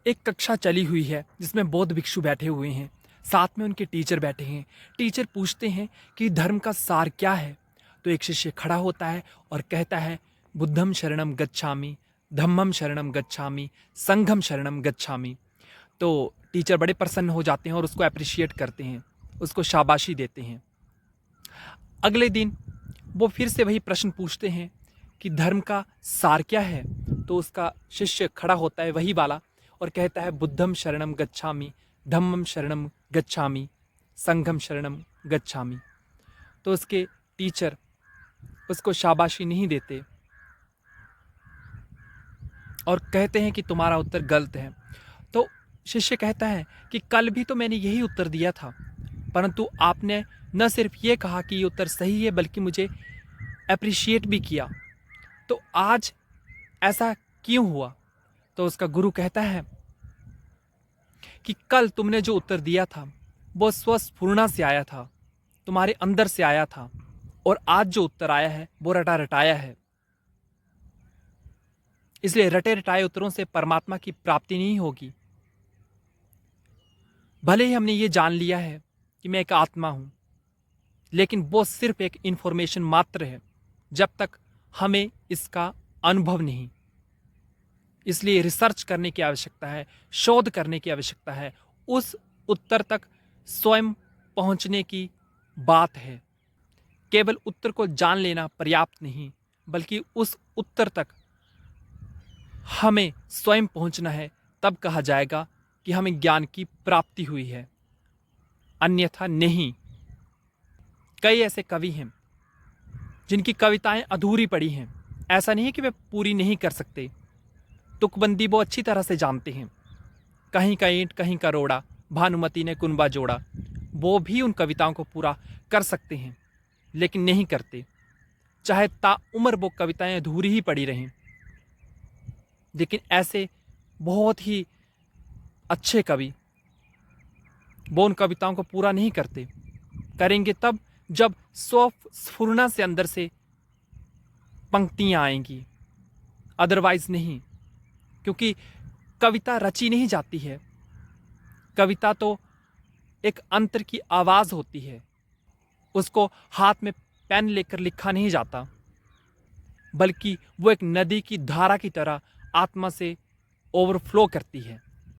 एक कक्षा चली हुई है जिसमें बौद्ध भिक्षु बैठे हुए हैं। साथ में उनके टीचर बैठे हैं। टीचर पूछते हैं कि धर्म का सार क्या है। तो एक शिष्य खड़ा होता है और कहता है, बुद्धम शरणम गच्छामि, धम्मम शरणम गच्छामि, संघम शरणम गच्छामि। तो टीचर बड़े प्रसन्न हो जाते हैं और उसको अप्रिशिएट करते हैं, उसको शाबाशी देते हैं। अगले दिन वो फिर से वही प्रश्न पूछते हैं कि धर्म का सार क्या है। तो उसका शिष्य खड़ा होता है, वही वाला, और कहता है, बुद्धम शरणम गच्छामि, धम्मम शरणम गच्छामि, संघम शरणम गच्छामि। तो उसके टीचर उसको शाबाशी नहीं देते और कहते हैं कि तुम्हारा उत्तर गलत है। तो शिष्य कहता है कि कल भी तो मैंने यही उत्तर दिया था, परंतु आपने न सिर्फ ये कहा कि ये उत्तर सही है बल्कि मुझे अप्रिशिएट भी किया, तो आज ऐसा क्यों हुआ। तो उसका गुरु कहता है कि कल तुमने जो उत्तर दिया था वो स्वस्फुरणा से आया था, तुम्हारे अंदर से आया था, और आज जो उत्तर आया है वो रटा रटाया है। इसलिए रटे रटाए उत्तरों से परमात्मा की प्राप्ति नहीं होगी। भले ही हमने ये जान लिया है कि मैं एक आत्मा हूं, लेकिन वो सिर्फ एक इंफॉर्मेशन मात्र है जब तक हमें इसका अनुभव नहीं। इसलिए रिसर्च करने की आवश्यकता है, शोध करने की आवश्यकता है, उस उत्तर तक स्वयं पहुंचने की बात है। केवल उत्तर को जान लेना पर्याप्त नहीं, बल्कि उस उत्तर तक हमें स्वयं पहुंचना है, तब कहा जाएगा कि हमें ज्ञान की प्राप्ति हुई है, अन्यथा नहीं। कई ऐसे कवि हैं जिनकी कविताएं अधूरी पड़ी हैं। ऐसा नहीं है कि वे पूरी नहीं कर सकते, तुकबंदी वो अच्छी तरह से जानते हैं। कहीं का ईंट कहीं का रोड़ा, भानुमति ने कुनबा जोड़ा, वो भी उन कविताओं को पूरा कर सकते हैं, लेकिन नहीं करते। चाहे ताउम्र वो कविताएं अधूरी ही पड़ी रहें। लेकिन ऐसे बहुत ही अच्छे कवि वो उन कविताओं को पूरा नहीं करते। करेंगे तब जब स्वस्फुरणा से अंदर से पंक्तियां आएंगी, अदरवाइज नहीं। क्योंकि कविता रची नहीं जाती है, कविता तो एक अंतर की आवाज होती है। उसको हाथ में पेन लेकर लिखा नहीं जाता, बल्कि वो एक नदी की धारा की तरह आत्मा से ओवरफ्लो करती है।